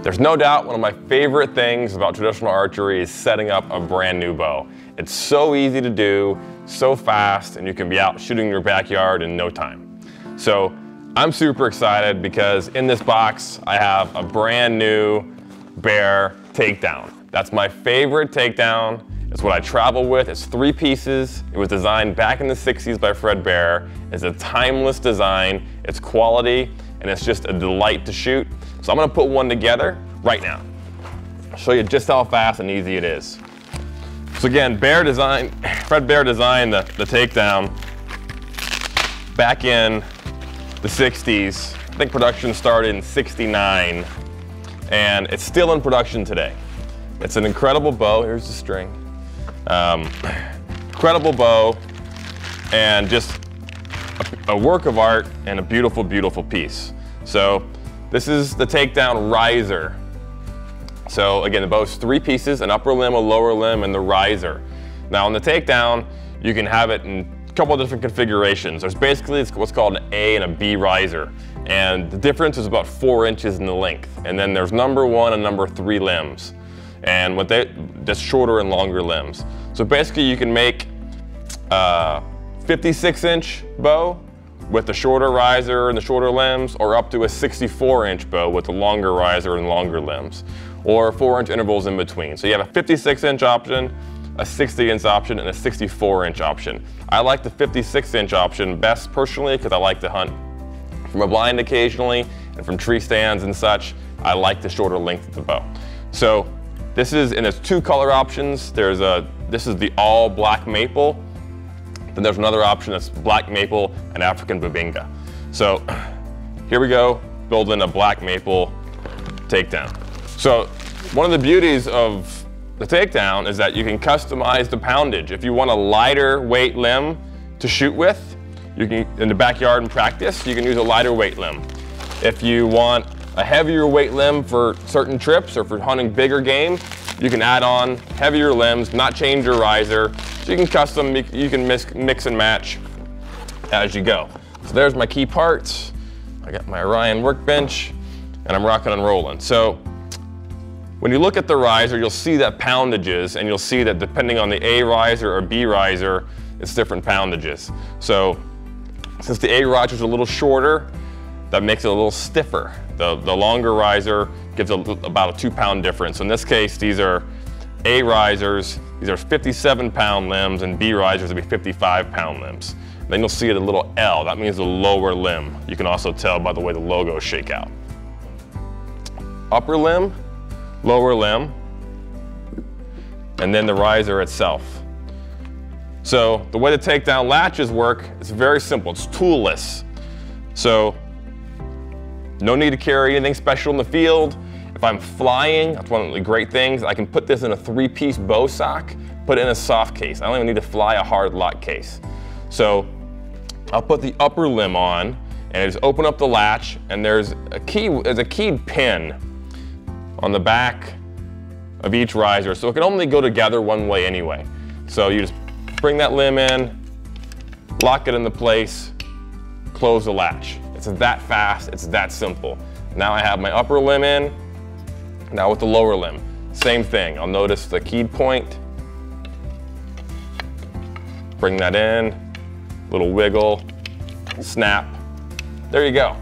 There's no doubt one of my favorite things about traditional archery is setting up a brand new bow. It's so easy to do, so fast, and you can be out shooting in your backyard in no time. So I'm super excited because in this box I have a brand new Bear Takedown. That's my favorite takedown. It's what I travel with. It's 3 pieces. It was designed back in the 60s by Fred Bear. It's a timeless design. It's quality, and it's just a delight to shoot. So I'm gonna put one together right now. I'll show you just how fast and easy it is. So again, Fred Bear designed the takedown back in the 60s. I think production started in '69, and it's still in production today. It's an incredible bow. Here's the string. Incredible bow, and just a work of art and a beautiful, beautiful piece. So this is the takedown riser. So again, the bow's 3 pieces, an upper limb, a lower limb, and the riser. Now on the takedown, you can have it in a couple of different configurations. There's basically what's called an A and a B riser. And the difference is about 4 inches in the length. And then there's number 1 and number 3 limbs. And just shorter and longer limbs. So basically you can make a 56-inch bow with the shorter riser and the shorter limbs, or up to a 64-inch bow with the longer riser and longer limbs, or 4-inch intervals in between. So you have a 56-inch option, a 60-inch option, and a 64-inch option. I like the 56-inch option best personally because I like to hunt from a blind occasionally and from tree stands and such. I like the shorter length of the bow. So this is, and there's 2 color options. This is the all black maple. Then there's another option that's black maple and African bubinga. So here we go, building a black maple takedown. So one of the beauties of the takedown is that you can customize the poundage. If you want a lighter weight limb to shoot with, you can, in the backyard and practice, you can use a lighter weight limb. If you want a heavier weight limb for certain trips or for hunting bigger game, you can add on heavier limbs, not change your riser. So you can mix and match as you go. So there's my key parts. I got my Orion workbench, and I'm rocking and rolling. So when you look at the riser, you'll see that poundages, and you'll see that depending on the A riser or B riser, it's different poundages. So since the A riser is a little shorter, that makes it a little stiffer. The longer riser gives about a 2-pound difference. In this case, these are A risers. These are 57-pound limbs, and B risers would be 55-pound limbs. Then you'll see it a little L. That means the lower limb. You can also tell by the way the logos shake out. Upper limb, lower limb, and then the riser itself. So the way the takedown latches work, it's very simple. It's toolless. So no need to carry anything special in the field. If I'm flying, that's one of the great things. I can put this in a 3-piece bow sock, put it in a soft case. I don't even need to fly a hard lock case. So I'll put the upper limb on, and I just open up the latch, and there's a keyed pin on the back of each riser, so it can only go together one way anyway. So you just bring that limb in, lock it into place, close the latch. It's that fast, it's that simple. Now I have my upper limb in. Now with the lower limb, same thing. I'll notice the keyed point. Bring that in, little wiggle, snap. There you go.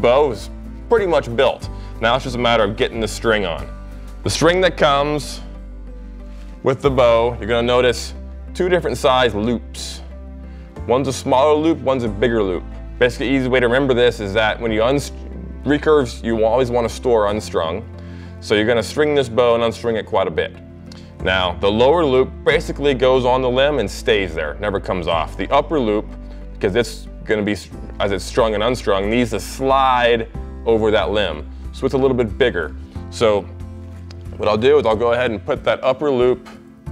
Bow's pretty much built. Now it's just a matter of getting the string on. The string that comes with the bow, you're gonna notice 2 different size loops. One's a smaller loop, one's a bigger loop. Basically, easy way to remember this is that when you recurves, you always want to store unstrung. So you're going to string this bow and unstring it quite a bit. Now, the lower loop basically goes on the limb and stays there, never comes off. The upper loop, because it's going to be, as it's strung and unstrung, needs to slide over that limb. So it's a little bit bigger. So what I'll do is I'll go ahead and put that upper loop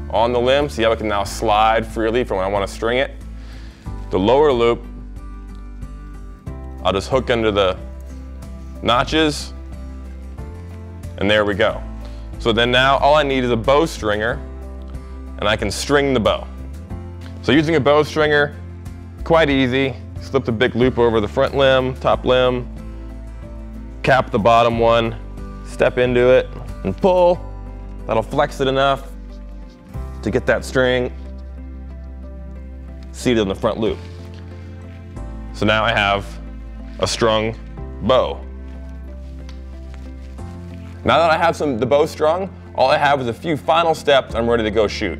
on the limb. See how it can now slide freely from when I want to string it. The lower loop, I'll just hook under the notches, and there we go. So then now all I need is a bow stringer, and I can string the bow. So using a bow stringer, quite easy. Slip the big loop over the front limb, top limb, cap the bottom one, step into it and pull. That'll flex it enough to get that string seated in the front loop. So now I have a strung bow. Now that I have the bow strung, all I have is a few final steps. I'm ready to go shoot.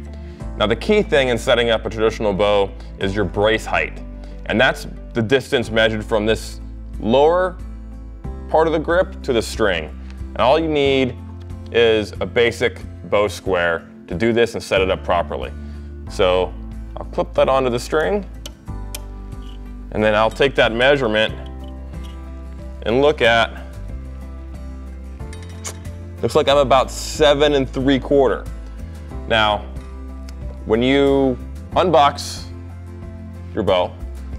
Now the key thing in setting up a traditional bow is your brace height. And that's the distance measured from this lower part of the grip to the string. And all you need is a basic bow square to do this and set it up properly. So I'll clip that onto the string, and then I'll take that measurement and look at, looks like I'm about 7 3/4. Now, when you unbox your bow,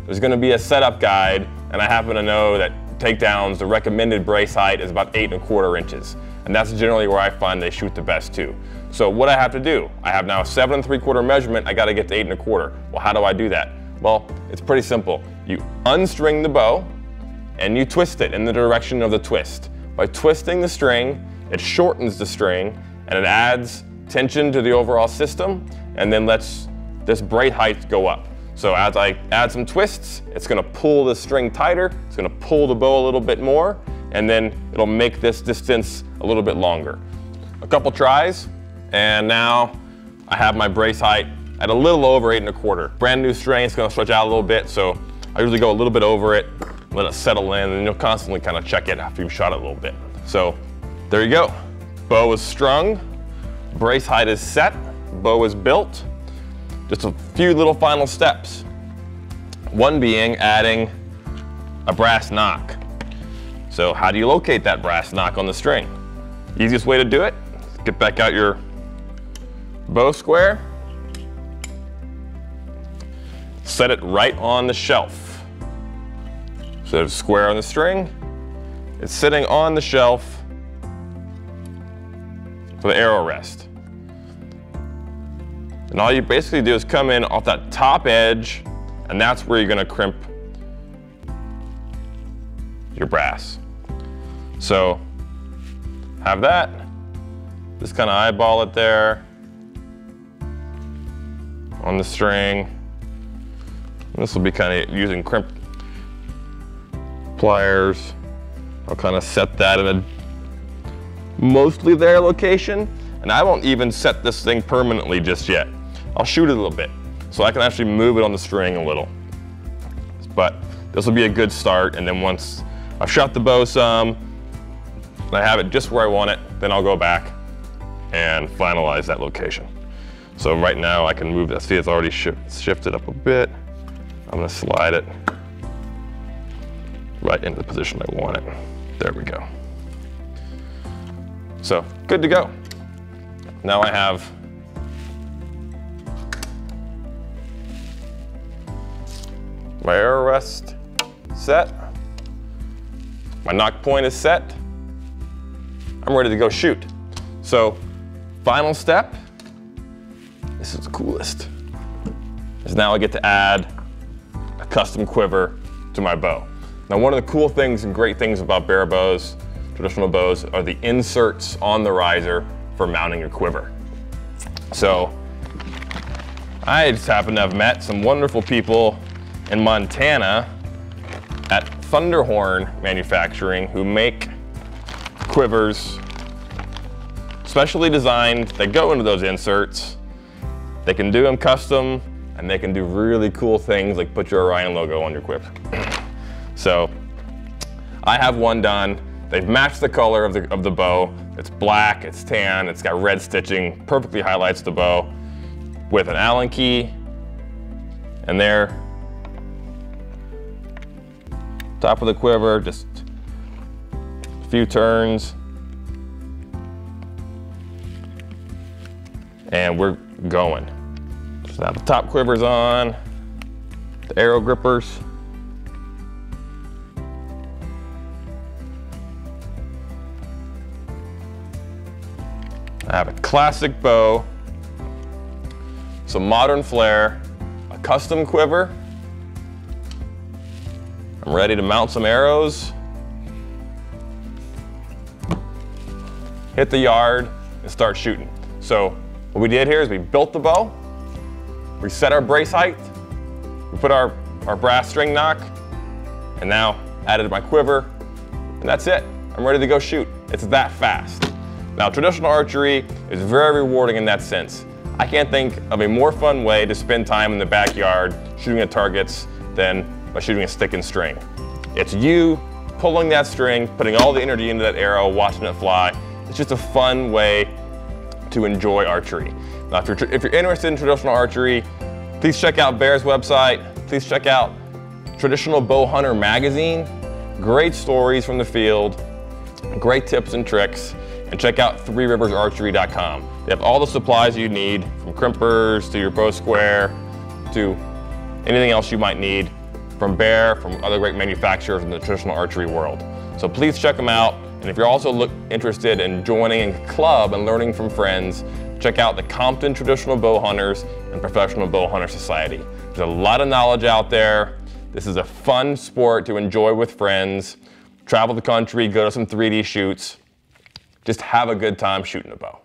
there's gonna be a setup guide, and I happen to know that takedowns, the recommended brace height is about 8 1/4 inches. And that's generally where I find they shoot the best too. So what I have to do, I have now a 7 3/4 measurement, I gotta get to 8 1/4. Well, how do I do that? Well, it's pretty simple. You unstring the bow and you twist it in the direction of the twist. By twisting the string, it shortens the string and it adds tension to the overall system and then lets this brace height go up. So as I add some twists, it's gonna pull the string tighter, it's gonna pull the bow a little bit more, and then it'll make this distance a little bit longer. A couple tries, and now I have my brace height at a little over 8 1/4. Brand new string, it's gonna stretch out a little bit, so I usually go a little bit over it, let it settle in, and you'll constantly kind of check it after you've shot it a little bit. So there you go. Bow is strung, brace height is set, bow is built. Just a few little final steps. One being adding a brass knock. So how do you locate that brass knock on the string? Easiest way to do it, get back out your bow square, set it right on the shelf. So there's a square on the string, it's sitting on the shelf for the arrow rest. And all you basically do is come in off that top edge, and that's where you're gonna crimp your brass. So have that, just kind of eyeball it there on the string. And this will be kind of using crimp pliers. I'll kind of set that in a mostly there location, and I won't even set this thing permanently just yet. I'll shoot it a little bit, so I can actually move it on the string a little. But this will be a good start, and then once I've shot the bow some, and I have it just where I want it, then I'll go back and finalize that location. So right now I can move that. See, it's already shifted up a bit. I'm gonna slide it right into the position I want it. There we go. So, good to go. Now I have my arrow rest set. My knock point is set. I'm ready to go shoot. So, final step, this is the coolest, is now I get to add a custom quiver to my bow. Now one of the cool things and great things about Bear bows, traditional bows, are the inserts on the riser for mounting your quiver. So I just happen to have met some wonderful people in Montana at Thunderhorn Manufacturing who make quivers specially designed that go into those inserts. They can do them custom, and they can do really cool things like put your Orion logo on your quiver. So I have one done. They've matched the color of the bow. It's black, it's tan, it's got red stitching, perfectly highlights the bow with an Allen key. And there, top of the quiver, just a few turns. And we're going. So now the top quiver's on, the arrow grippers. I have a classic bow, some modern flare, a custom quiver. I'm ready to mount some arrows. hit the yard, and start shooting. So what we did here is we built the bow, we set our brace height, we put our brass string knock, and now added my quiver, and that's it. I'm ready to go shoot. It's that fast. Now, traditional archery is very rewarding in that sense. I can't think of a more fun way to spend time in the backyard shooting at targets than by shooting a stick and string. It's you pulling that string, putting all the energy into that arrow, watching it fly. It's just a fun way to enjoy archery. Now, if you're interested in traditional archery, please check out Bear's website. Please check out Traditional Bow Hunter magazine. Great stories from the field, great tips and tricks. And check out threeriversarchery.com. They have all the supplies you need, from crimpers to your bow square to anything else you might need from Bear, from other great manufacturers in the traditional archery world. So please check them out. And if you're also interested in joining a club and learning from friends, check out the Compton Traditional Bow Hunters and Professional Bow Hunter Society. There's a lot of knowledge out there. This is a fun sport to enjoy with friends. Travel the country, go to some 3D shoots. Just have a good time shooting a bow.